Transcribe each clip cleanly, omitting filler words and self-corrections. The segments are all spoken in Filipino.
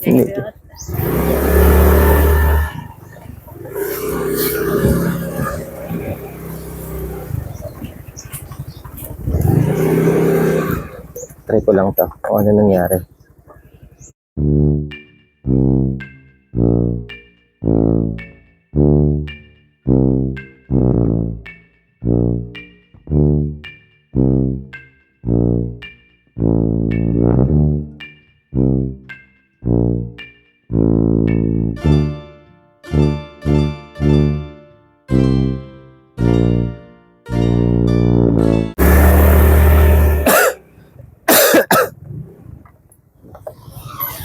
Try ko lang to. Kung ano nangyari.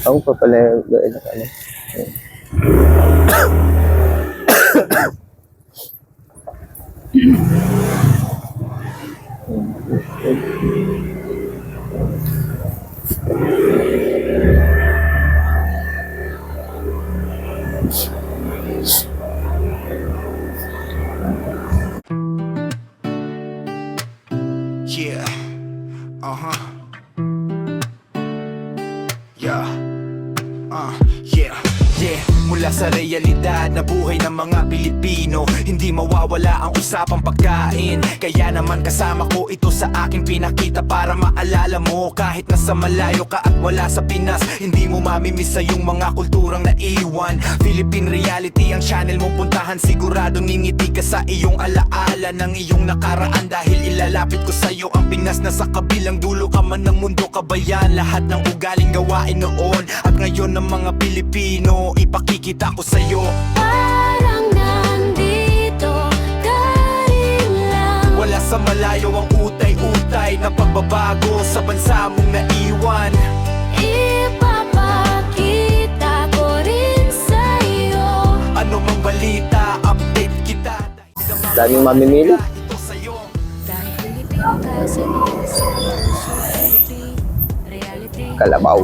Ako pa pala ano. Yeah. Yeah. Yeah. Mula sa realidad na buhay ng mga Pilipino, hindi mawawala ang usapang pagkain. Kaya naman kasama ko ito sa aking pinakita para maalala mo. Kahit nasa malayo ka at wala sa Pinas, hindi mo mamimisa yung mga kulturang naiwan. Philippine Reality ang channel mo puntahan, siguradong ngingiti ka sa iyong alaala ng iyong nakaraan. Dahil ilalapit ko sa'yo ang Pinas na sa kabilang dulo ka man ng mundo, kabayan. Lahat ng ugaling gawain noon at ngayon ng mga Pilipino, ipakikita ko sa'yo. Parang nandito ka rin lang. Wala sa malayo ang utay-utay na pagbabago sa bansa mong naiwan. Ipapakita ko rin sa'yo. Ano mang balita, update kita. Laging mamimili. Ito sa'yo. Dahil Pilipino ka sa reality. Kalabaw.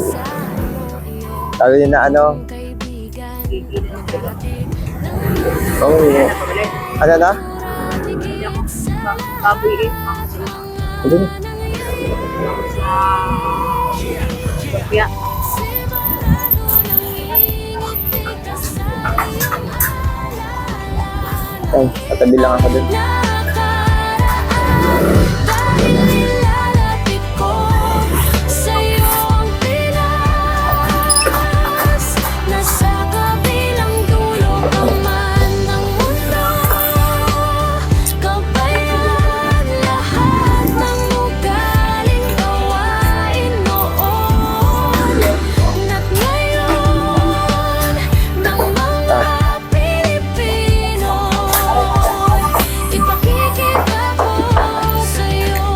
Sabi niya na ano. Oh, ano na? Hindi na. Ay, katabi lang ako dun. Nilalapit ko sa'yo ang Pinas. Nasa kabilang dulo ka man ng mundo, kabayan. Lahat ng ugaling gawain noon at ngayon ng mga Pilipino, ipakikita ko sa'yo.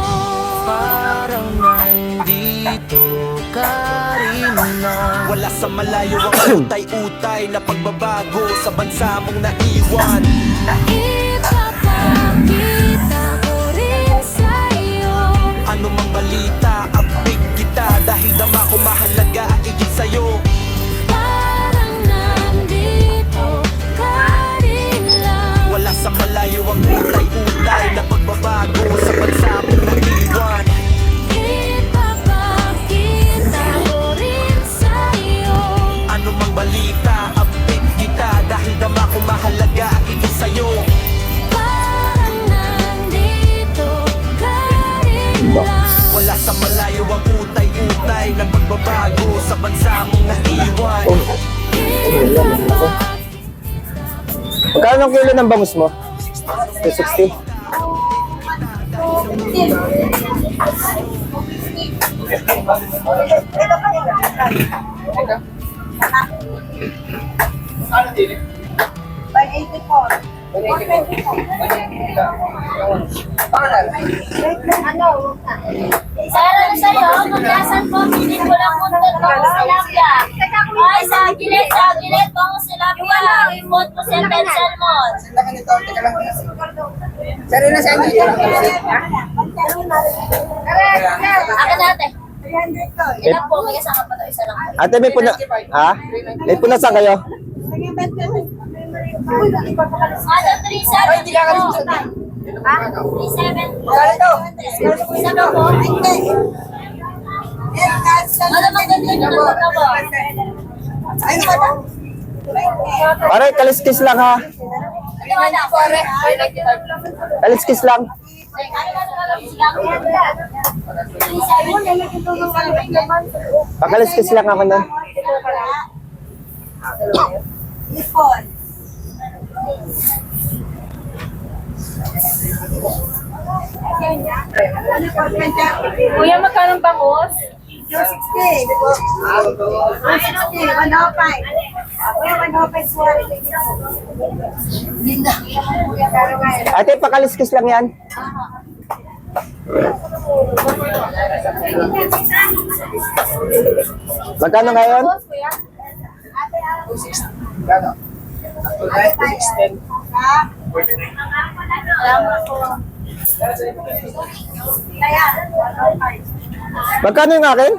Parang nandito ka rin na. Wala sa malayo ang utay-utay na pagbabago sa bansa mong naiwan. Ipapakita ko rin sa'yo. Ano mang balita, update kita. Dahil dama ko mahalaga, igit sa'yo. Parang nandito ka rin lang. Wala sa malayo ang utay-utay na pagbabago sa bansa mong naiwan. Ipapakita ko rin sa'yo. Ano mang balita, update kita. Dahil dama ko mahalaga, igit sa'yo. Parang nandito ka rin lang. Wala sa malayo ang utay-utay na pagbabago sa bansa mong naiwan. Magkano ang kilo ng bangus mo? 260? Sana sa'yo, maglasan po, hindi ko lang puntot mo silapya. Ay, sa gilid, bango silapya. Import po sa salmon. Sari na sa inyo. Akin natin. Ilan po, may kasama pa to, isa lang. Ate, may puna... Ha? May punasan kayo? Ano, 3-7 po. Ha? 3-7 po. Isa pa po. Ano maganda yung nagtatawa? Pare, kaliskis lang ha. Ano ba na? Pare. Kaliskis lang. Pakaliskis lang ako nun. Kuya, magkano bangus? 260. 105. Kuya, 105 po. Ate, pakaliskis lang yan. Magkano ngayon? Magkano yung akin?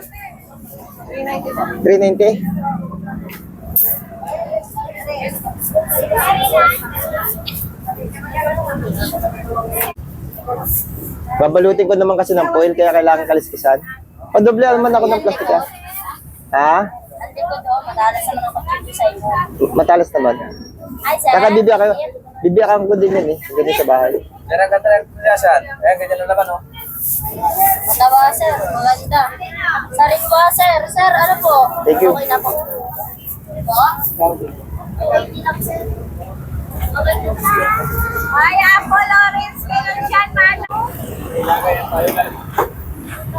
390. Babalutin ko naman kasi ng foil kaya kailangan kaliskisan. O doble naman ako ng plastic ha? Ha? Andi ko to, madalas naman ako sa inyo. Matalas naman. Ay, sir. Saka bibiyakan ko din yun eh. Ganyan sa bahay. Meron ka talagang pulasan. Ayan, ganyan na naman, oh. Matawa, sir. Maganda. Sariwa, sir. Sir, ano po? Thank you. Okay na po. Po? Okay na po, sir. Okay na po. Ay, Apo Lawrence, kailan siya, Mano?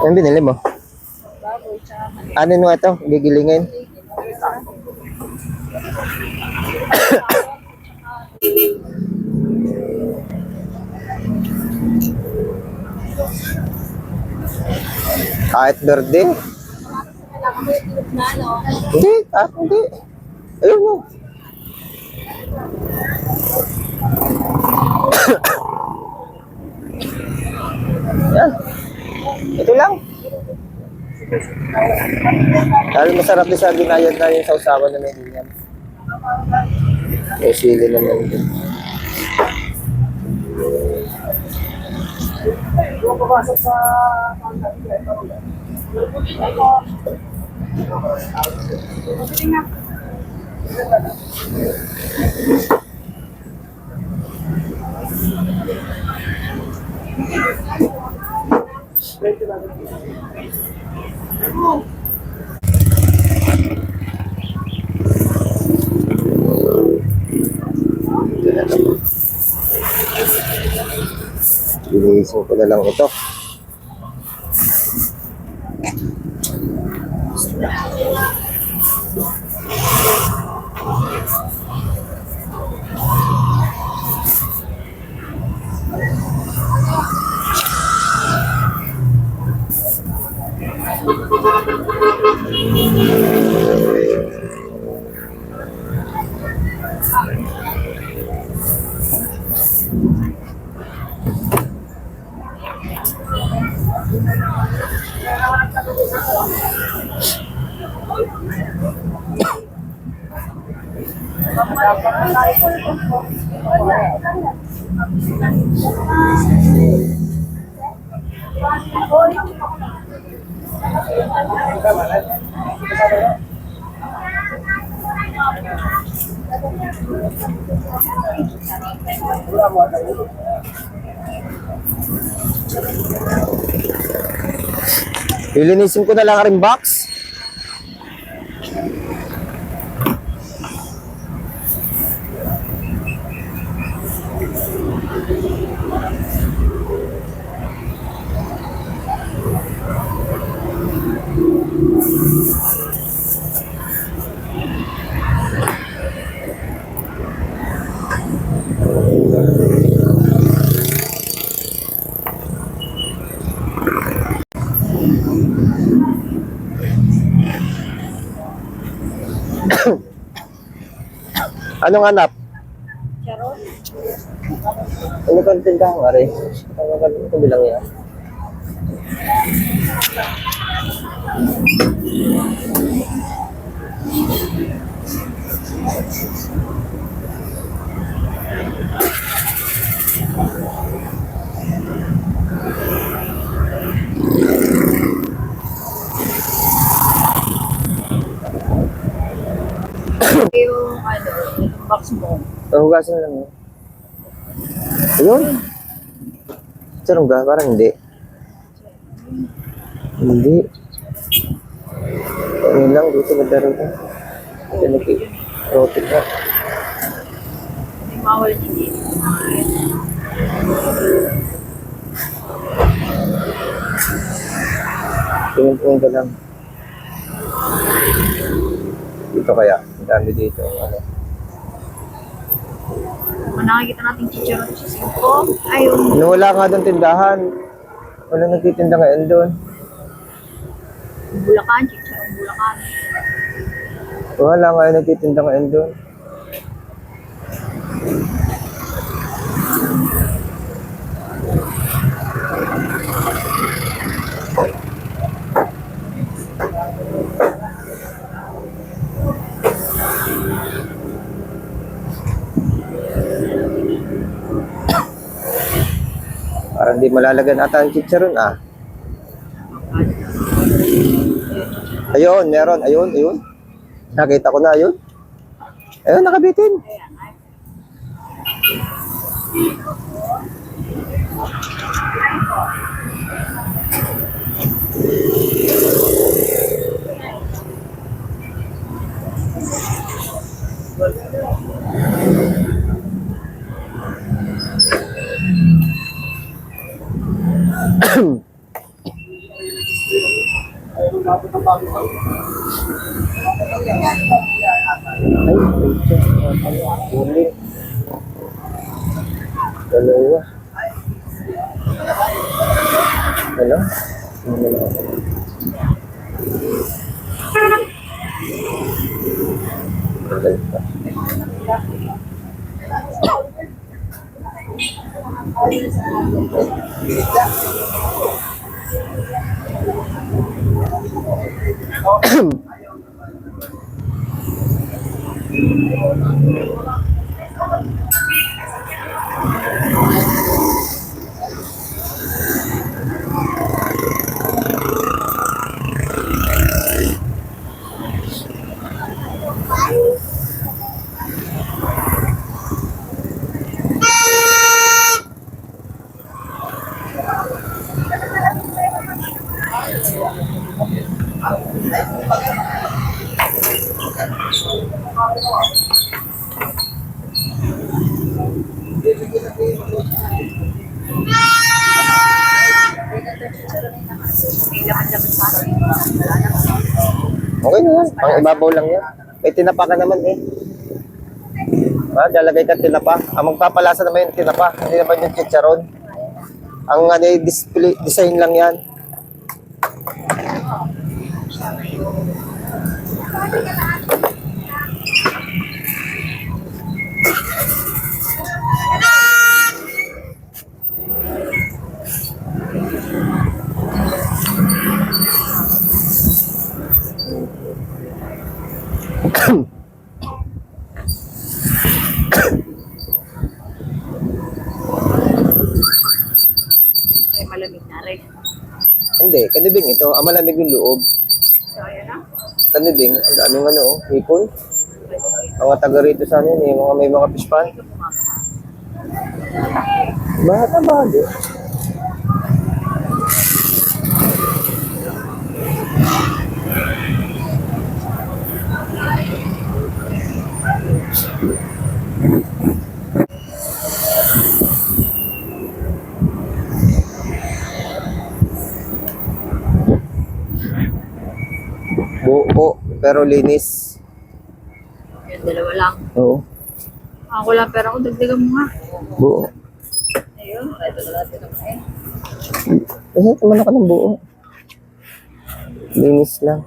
Yan binili mo? Ano nung ito? Gigilingin? Kahit berde? Hindi, hindi. Ayun mo. Yan. Ito lang. Dahil masarap din sa ginayad na yung sausawan na may ganyan. May sili naman din. Linisin ko na lang ito. Ilinisin ko na lang rin box. Anong hanap? Charot. Ano kang tindahan, Mare? Ano kang bilang yan? Yung ano, box mo. Pahugasan lang yun. Ayun. Sarong ga? Parang hindi. Hindi. Ano lang, dito magdaro ka. Ito nag-rotate na. Hindi mawal hindi. Tingin ka lang. Dito kaya. Ang dami dito. Ano. Kung nakikita natin chicharon sa singko, ayun. Nung wala nga doon tindahan. Wala nagtitinda ngayon doon. Bulacan, chicharon Bulacan. Wala nga yung nagtitinda ngayon doon. Parang di malalagan ata ang chicharon ah. Ayun, meron. Ayun, ayun. Nakita ko na, ayun. Ayun, nakabitin. Ay, ito. Huli. Dalawa. Ano? Okay na yan. Pang ibabaw lang yan. May tinapa ka naman eh. Lalagay ka tinapa. Ang magpapalasa naman yung tinapa. Hindi naman yung chicharon. Ang ano, display, design lang yan. Ay, malamig na rin. Hindi, kanibing ito. Ang malamig yung loob. So, ayan na. Kanibing, ang daming ano, hipon. Mga taga rito sa amin eh, mga may mga fish pan. Bata ba? Buo, pero linis. Yan, dalawa lang. Oo, Ako lang, pero ako dagdagan mo nga. buo. Ayun, ito na natin ang eh. Kasi naman ako ng buo. Linis lang.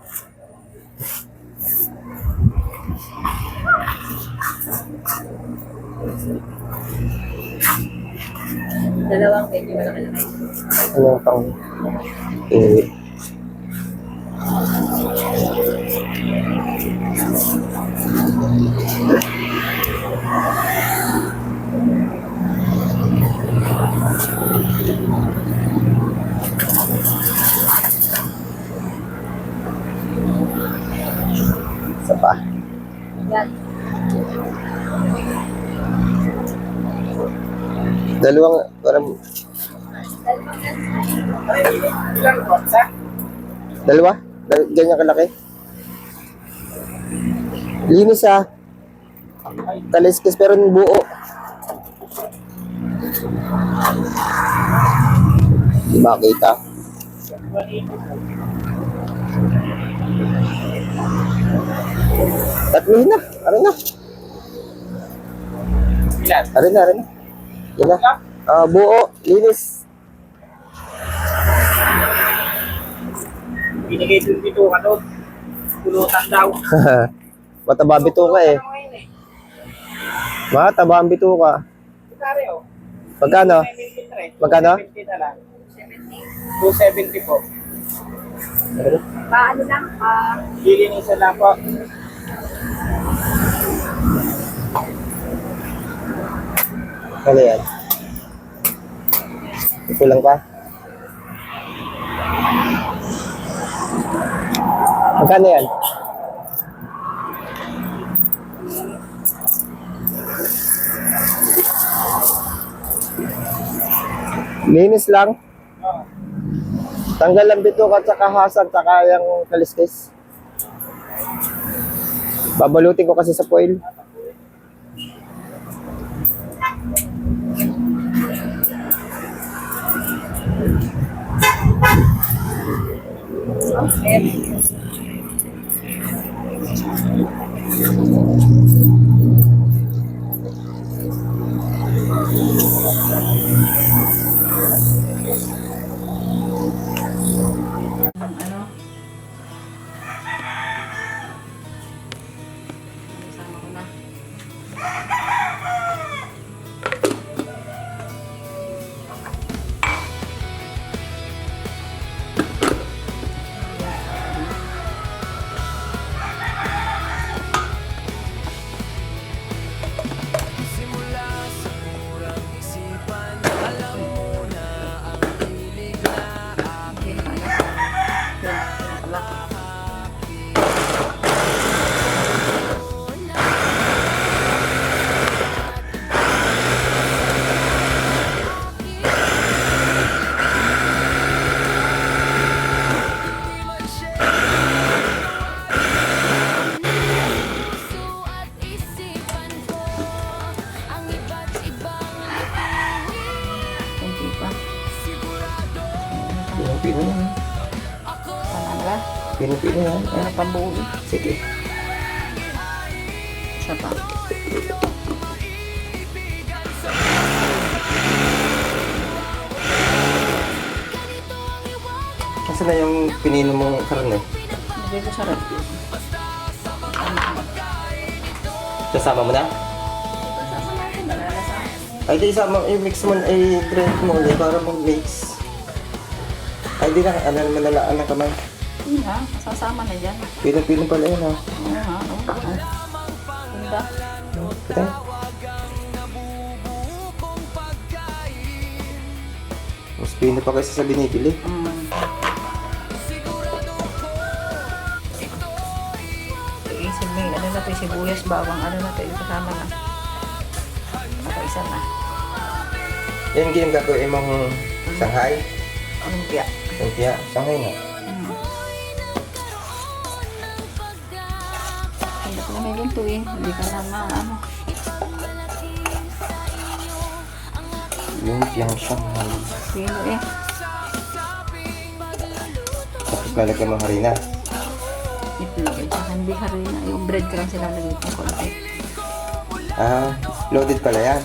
Dalawang medyo malaki lang. Ano yung pang... Eh, isa pa. Yan. Dalawang, parang, Ilan po? Sa? dalawa? Ganyan kalaki? Linis ah. Kaliskis pero buo. Di makita. Tatluhin na. Arin na. Ilan? Arin na, arin na. Yan na. Buo. Linis. Binigay dito ka doon. Pulutan daw. Mataba bito ka eh. Mataba ang bito ka. Pare, oh. Magkano? 73. Magkano? 270 na lang. 270 po. Paano lang? Lilinisan lang po. Ano yan? Kulang pa? Magkano yan? Linis lang. Tanggal ang bito at saka hasag saka yung kaliskis. Babalutin ko kasi sa foil. Pino yan. Panala? Pino yan. Ano pambuo? Sige. Isa pa. Kasi na yung pinino mong karne. Hindi ko sarap. Kasama mo na? Ay, di isama, i-mix mo, i-drink mo ulit para mag-mix. Ay, di na, ano naman nalaan na kamay. Hindi ha, sasama na dyan. Pino pala yun ha. Oo ha, oo. Ganda. Ito. Mas pino pa kasi sa binibili. Iisip mo yung ano na to, sibuyas, bawang, ano na to, yung kasama na. Ako isa na. Yan yung gagawin mong Shanghai. Lumpia. Lumpia. Shanghai nga. Hindi ko na may ganito eh. Hindi ka na ano. Lumpiang Shanghai. Sino eh. Tapos lalagyan mo harina. Itlog. At saka hindi harina. Yung breadcrumbs sila lagay ng konti. Ah, loaded pala yan.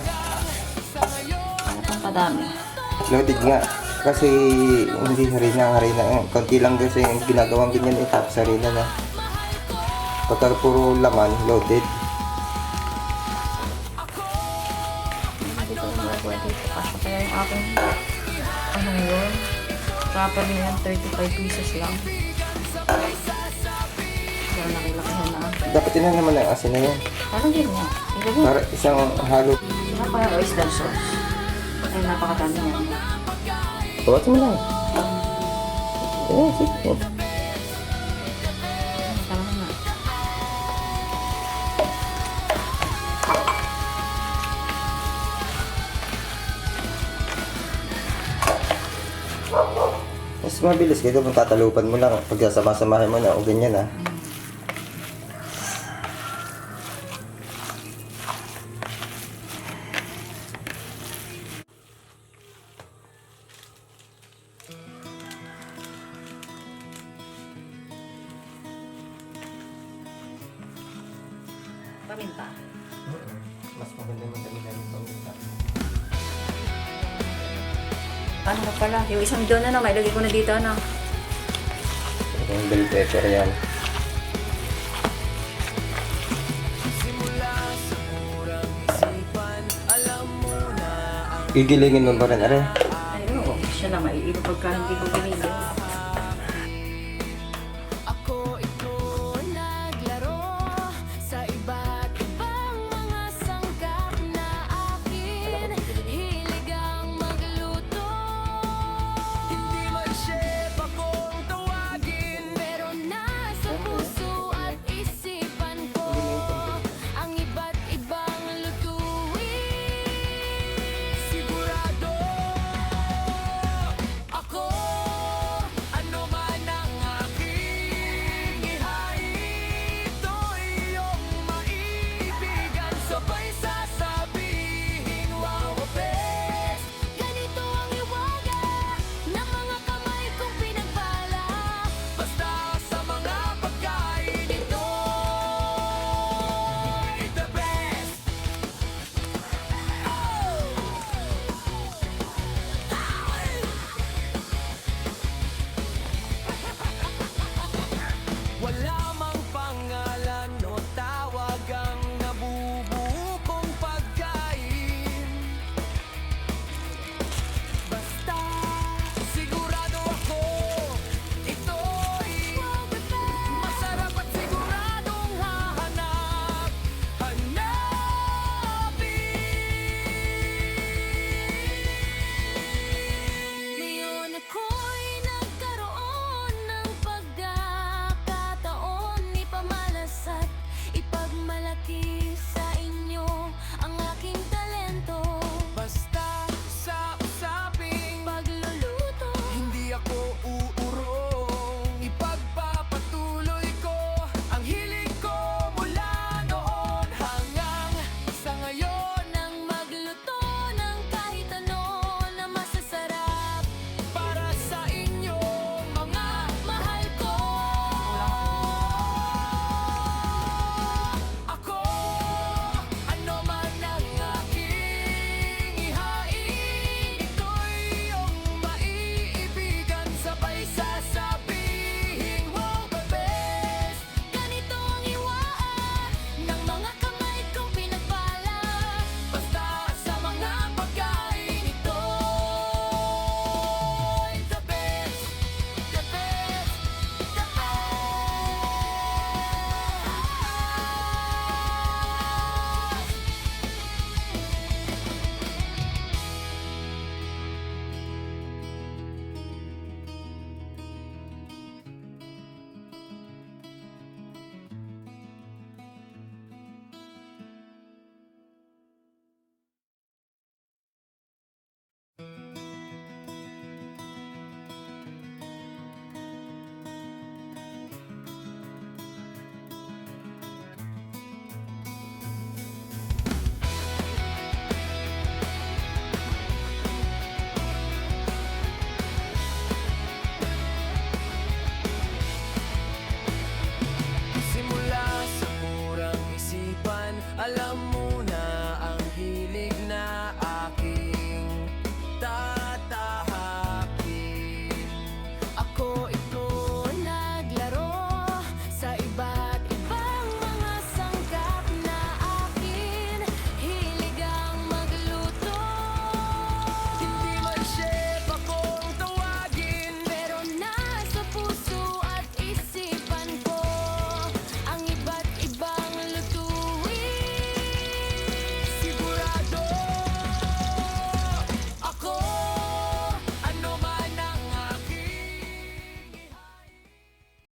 Ano pang padami. Loaded nga. Kasi hindi harina. Konti lang kasi yung ginagawang ganyan tapos harina na. Pagka puro laman, loaded. Hindi ko na magagawa dito. Kasi kaya yung aking ano yun. Proper na yan. 35 pesos lang. Kaya nakilakihan na. Dapat yun naman ang asin na yan. Parang yun nga. Ilagay. Para isang halo. Saka pa yung oyster sauce. Ay, napakadami yan. Bawas mo lang. Sige. Tama na. mabilis kayo kung tatalupan mo lang. Pag sasama-samahin mo na o ganyan ah. Paminta. Mas maganda madami-dami pang minta. Ano na pala? Yung isang doon na may lagay ko na dito na. Yung bell pepper yan. Gigilingin mo pa rin, are. Ay, oo. Siya na maiiba pagka hindi ko binili.